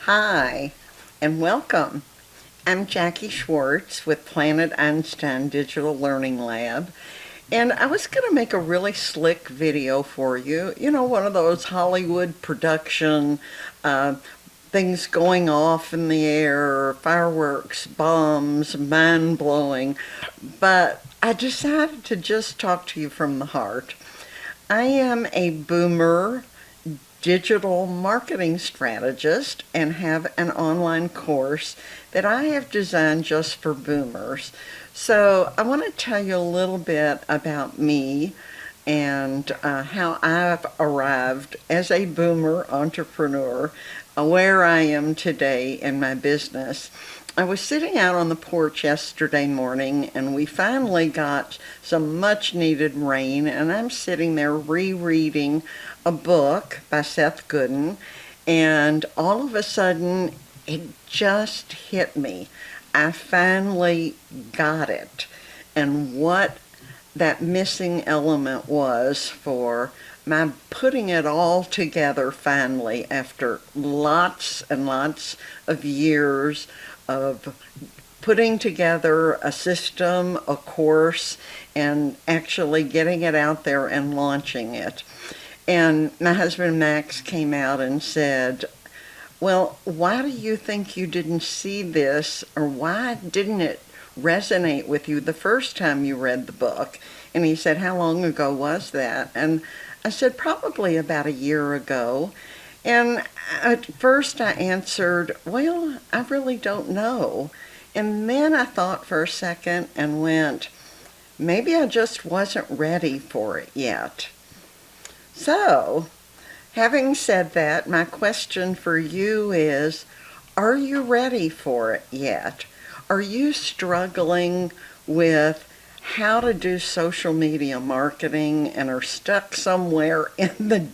Hi, and welcome. I'm Jackie Schwartz with Planet Einstein Digital Learning Lab, and I was going to make a really slick video for you. You know, one of those Hollywood production things going off in the air, fireworks, bombs, mind blowing. But I decided to just talk to you from the heart. I am a boomer digital marketing strategist and have an online course that I have designed just for boomers. So I want to tell you a little bit about me and how I've arrived as a boomer entrepreneur, where I am today in my business. I was sitting out on the porch yesterday morning and we finally got some much needed rain, and I'm sitting there rereading a book by Seth Godin, and all of a sudden it just hit me. I finally got it, and what that missing element was for my putting it all together finally after lots and lots of years of putting together a system, a course, and actually getting it out there and launching it. And my husband Max came out and said, well, why do you think you didn't see this, or why didn't it resonate with you the first time you read the book? And he said, how long ago was that? And I said, probably about a year ago. And at first I answered, well, I really don't know. And then I thought for a second and went, maybe I just wasn't ready for it yet. So, having said that, my question for you is, are you ready for it yet? Are you struggling with how to do social media marketing and are stuck somewhere in the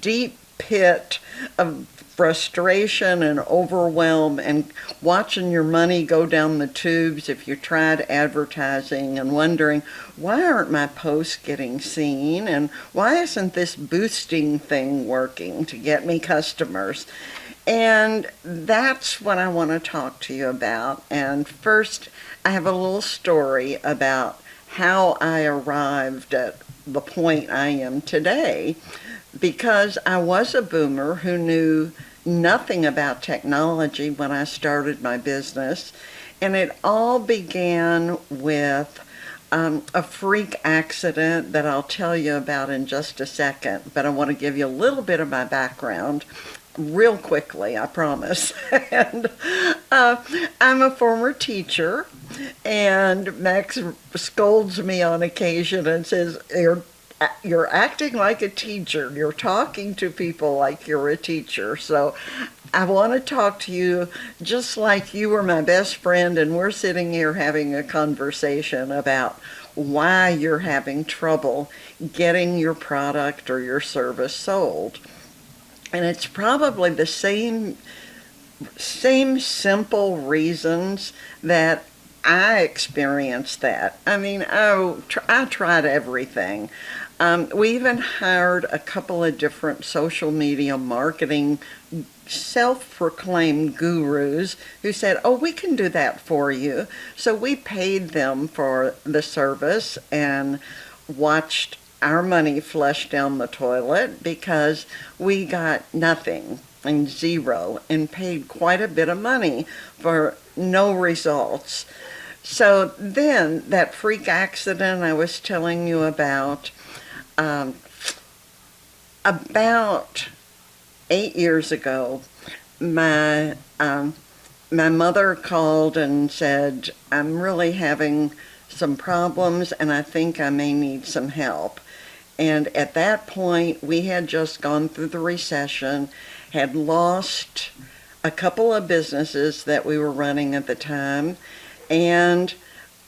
deep pit of frustration and overwhelm and watching your money go down the tubes if you tried advertising and wondering, why aren't my posts getting seen, and why isn't this boosting thing working to get me customers? And that's what I want to talk to you about. And first, I have a little story about how I arrived at the point I am today, because I was a boomer who knew nothing about technology when I started my business. And it all began with a freak accident that I'll tell you about in just a second. But I want to give you a little bit of my background real quickly, I promise. And I'm a former teacher, and Max scolds me on occasion and says, you're acting like a teacher. You're talking to people like you're a teacher. So I want to talk to you just like you were my best friend, and we're sitting here having a conversation about why you're having trouble getting your product or your service sold. And it's probably the same simple reasons that I experienced that. I mean, I tried everything. We even hired a couple of different social media marketing self-proclaimed gurus who said, oh, we can do that for you. So we paid them for the service and watched our money flush down the toilet because we got nothing and zero and paid quite a bit of money for no results. So then that freak accident I was telling you about 8 years ago, my mother called and said, I'm really having some problems and I think I may need some help. And at that point, we had just gone through the recession, had lost a couple of businesses that we were running at the time, and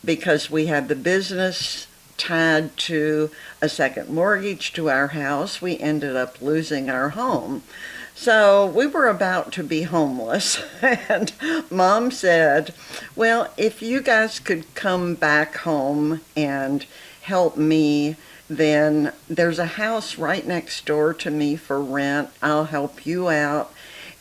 because we had the business tied to a second mortgage to our house, we ended up losing our home. So we were about to be homeless, and Mom said, well, if you guys could come back home and help me, then there's a house right next door to me for rent. I'll help you out.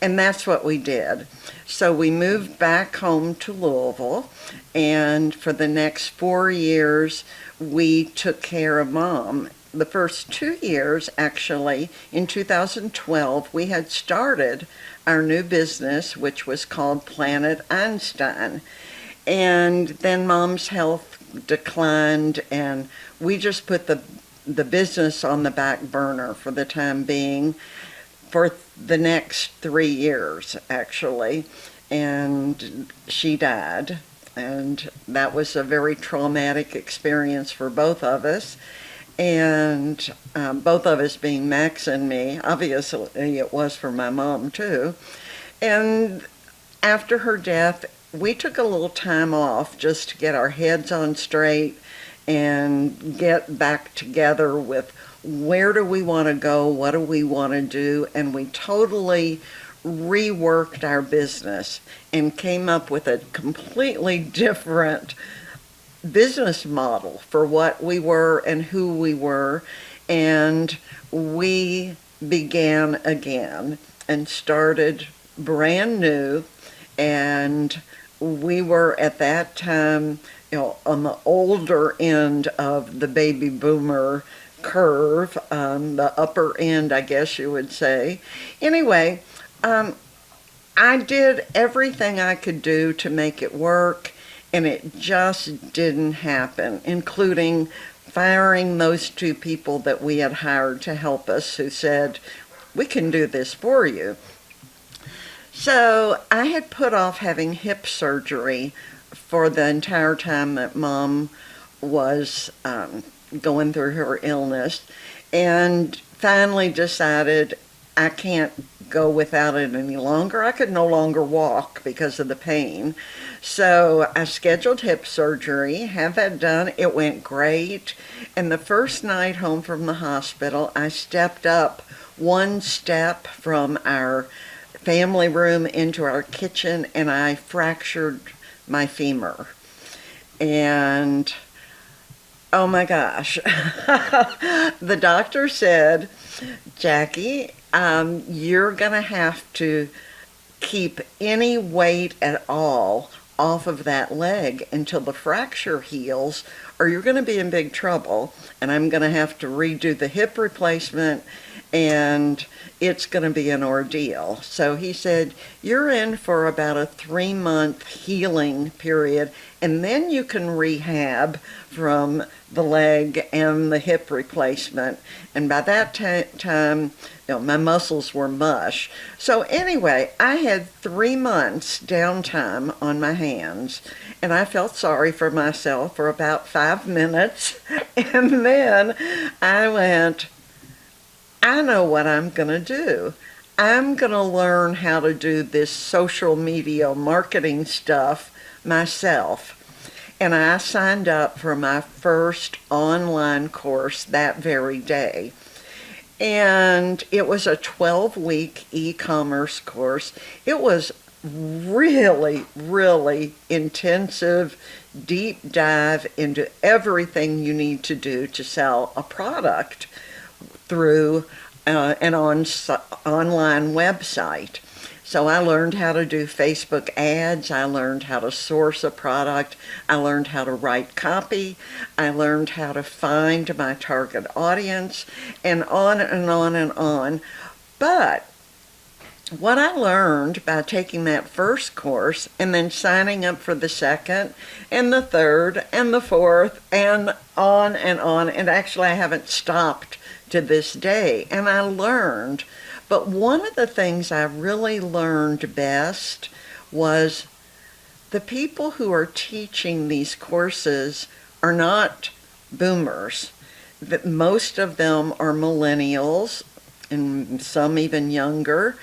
And that's what we did. So we moved back home to Louisville, and for the next 4 years, we took care of Mom. The first 2 years, actually, in 2012, we had started our new business, which was called Planet Einstein. And then Mom's health declined, and we just put the business on the back burner for the time being, for the next 3 years, actually. And she died. And that was a very traumatic experience for both of us. And both of us being Max and me, obviously it was for my mom too. And after her death, we took a little time off just to get our heads on straight and get back together with where do we want to go, what do we want to do, and we totally reworked our business and came up with a completely different business model for what we were and who we were. And we began again and started brand new. And we were at that time, on the older end of the baby boomer curve, the upper end, I guess you would say. Anyway, I did everything I could do to make it work, and it just didn't happen, including firing those 2 people that we had hired to help us, who said, we can do this for you. So I had put off having hip surgery for the entire time that Mom was going through her illness, and finally decided I can't go without it any longer. I could no longer walk because of the pain. So I scheduled hip surgery, had that done. It went great. And the first night home from the hospital, I stepped up 1 step from our family room into our kitchen, and I fractured my femur. And oh my gosh, the doctor said, Jackie, you're gonna have to keep any weight at all off of that leg until the fracture heals, or you're gonna be in big trouble, and I'm gonna have to redo the hip replacement, and it's going to be an ordeal. So he said, you're in for about a 3-month healing period, and then you can rehab from the leg and the hip replacement. And by that time, my muscles were mush. So anyway, I had 3 months downtime on my hands, and I felt sorry for myself for about 5 minutes. And then I went, I know what I'm going to do. I'm going to learn how to do this social media marketing stuff myself. And I signed up for my first online course that very day. And it was a 12-week e-commerce course. It was really, really intensive, deep dive into everything you need to do to sell a product through an online website. So I learned how to do Facebook ads, I learned how to source a product, I learned how to write copy, I learned how to find my target audience, and on and on and on. But what I learned by taking that first course and then signing up for the second and the third and the fourth and on, and actually I haven't stopped to this day, and I learned. But one of the things I really learned best was the people who are teaching these courses are not boomers. That most of them are millennials, and some even younger,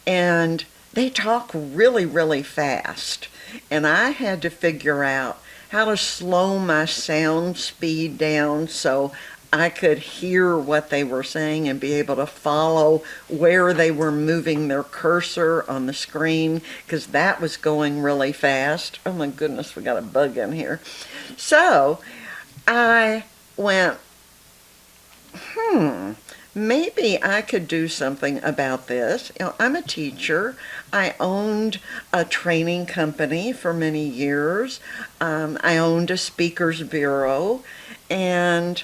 and they talk really, really fast. And I had to figure out how to slow my sound speed down so I could hear what they were saying and be able to follow where they were moving their cursor on the screen, because that was going really fast. Oh my goodness, we got a bug in here. So I went, maybe I could do something about this. I'm a teacher. I owned a training company for many years. I owned a speakers bureau, and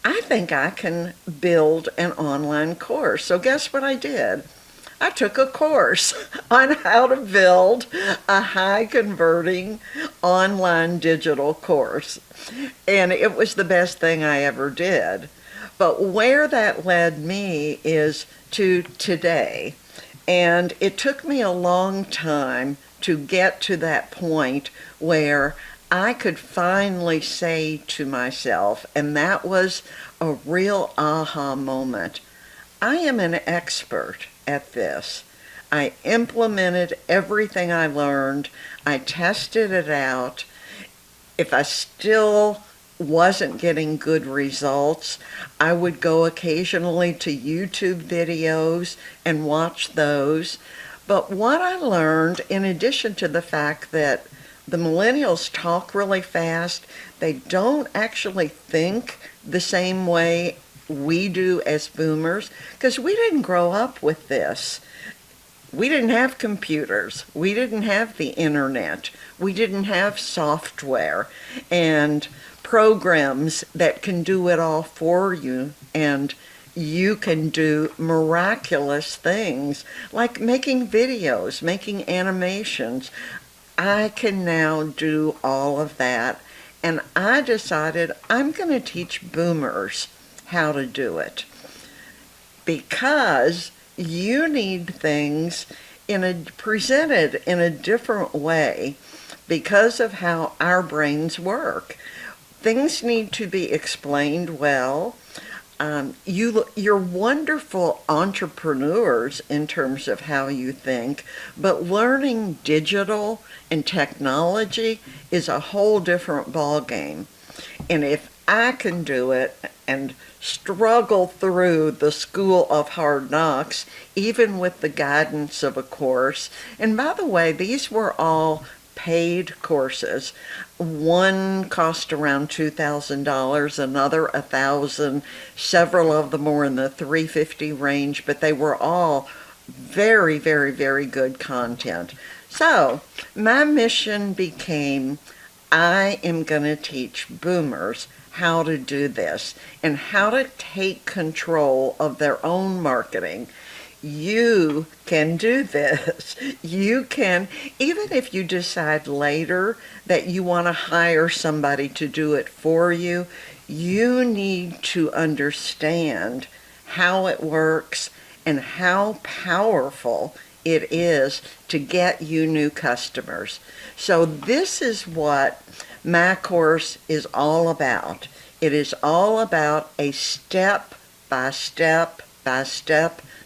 I think I can build an online course. So guess what I did? I took a course on how to build a high converting online digital course. And it was the best thing I ever did. But where that led me is to today. And it took me a long time to get to that point where I could finally say to myself, and that was a real aha moment, I am an expert at this. I implemented everything I learned. I tested it out. If I still wasn't getting good results, I would go occasionally to YouTube videos and watch those. But what I learned, in addition to the fact that the millennials talk really fast, they don't actually think the same way we do as boomers, because we didn't grow up with this. We didn't have computers. We didn't have the internet. We didn't have software and programs that can do it all for you, and you can do miraculous things like making videos, making animations. I can now do all of that, and I decided I'm going to teach boomers how to do it, because you need things presented in a different way because of how our brains work. Things need to be explained well. You're wonderful entrepreneurs in terms of how you think, but learning digital and technology is a whole different ballgame. And if I can do it and struggle through the school of hard knocks, even with the guidance of a course, and by the way, these were all paid courses. One cost around $2,000, another $1,000. Several of them were in the $350 range, but they were all very, very, very good content. So my mission became, I am going to teach boomers how to do this and how to take control of their own marketing. You can do this. You can, even if you decide later that you want to hire somebody to do it for you, you need to understand how it works and how powerful it is to get you new customers. So this is what my course is all about. It is all about a step-by-step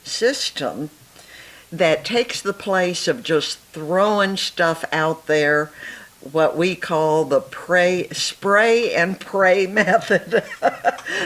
system that takes the place of just throwing stuff out there, what we call the spray and pray method.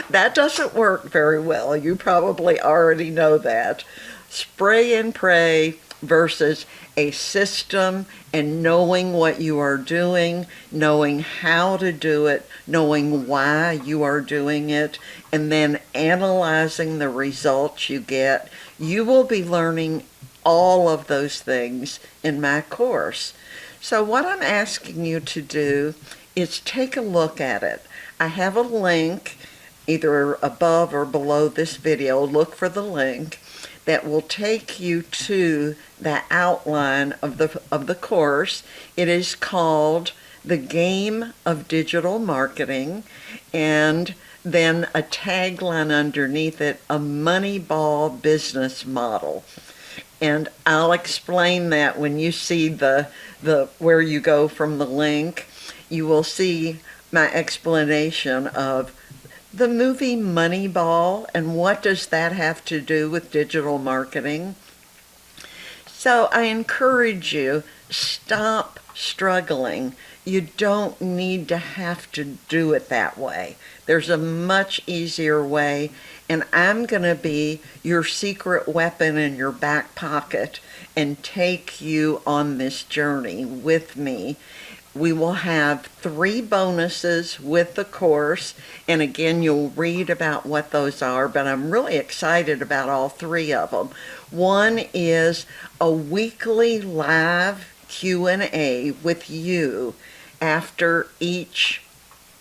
That doesn't work very well. You probably already know that. Spray and pray versus a system and knowing what you are doing, knowing how to do it, knowing why you are doing it, and then analyzing the results you get. You will be learning all of those things in my course. So what I'm asking you to do is take a look at it. I have a link either above or below this video. Look for the link that will take you to the outline of the course. It is called The Game of Digital Marketing, and then a tagline underneath it, a Moneyball business model. And I'll explain that when you see the where you go from the link. You will see my explanation of the movie Moneyball and what does that have to do with digital marketing. So I encourage you, stop struggling. You don't need to have to do it that way. There's a much easier way, and I'm going to be your secret weapon in your back pocket and take you on this journey with me. We will have 3 bonuses with the course, and again, you'll read about what those are, but I'm really excited about all 3 of them. One is a weekly live Q&A with you after each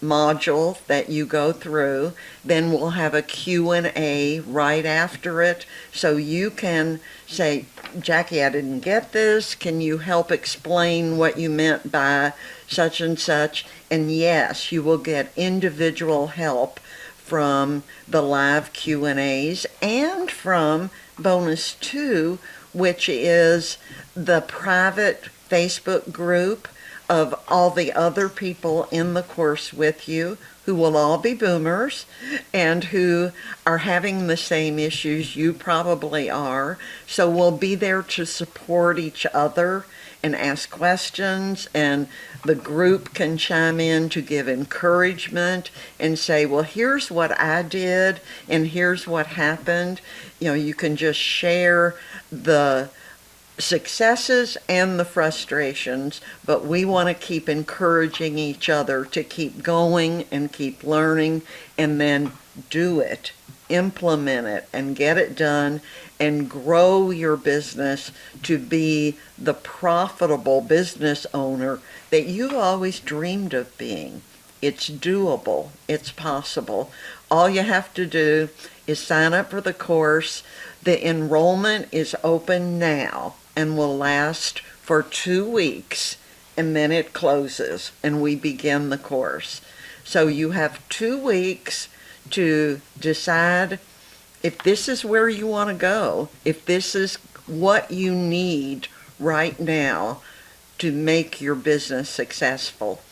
module that you go through. Then we'll have a Q&A right after it, so you can say, Jackie, I didn't get this. Can you help explain what you meant by such and such? And yes, you will get individual help from the live Q&As and from bonus 2, which is the private Facebook group of all the other people in the course with you, who will all be boomers and who are having the same issues you probably are. So we'll be there to support each other and ask questions, and the group can chime in to give encouragement and say, well, here's what I did and here's what happened. You can just share the successes and the frustrations, but we want to keep encouraging each other to keep going and keep learning, and then do it, implement it, and get it done, and grow your business to be the profitable business owner that you've always dreamed of being. It's doable. It's possible. All you have to do is sign up for the course. The enrollment is open now and will last for 2 weeks, and then it closes and we begin the course. So you have 2 weeks to decide if this is where you want to go, if this is what you need right now to make your business successful.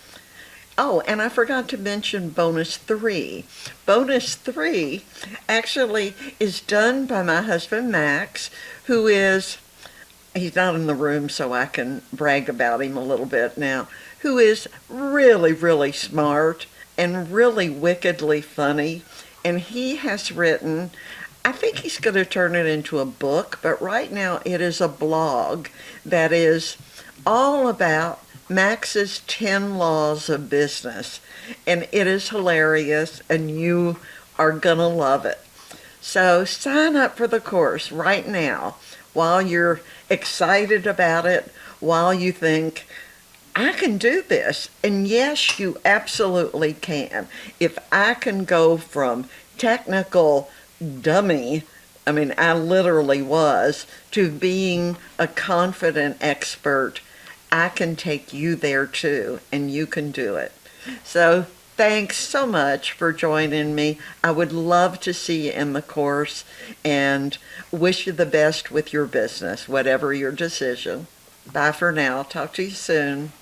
Oh, and I forgot to mention bonus 3. Bonus 3 actually is done by my husband, Max, who is, he's not in the room so I can brag about him a little bit now, who is really, really smart and really wickedly funny. And he has written, I think he's going to turn it into a book, but right now it is a blog that is all about Max's 10 laws of business, and it is hilarious, and you are gonna love it. So sign up for the course right now while you're excited about it, while you think, I can do this. And yes, you absolutely can. If I can go from technical dummy, I mean, I literally was, to being a confident expert, I can take you there too, and you can do it. So thanks so much for joining me. I would love to see you in the course, and wish you the best with your business, whatever your decision. Bye for now. Talk to you soon.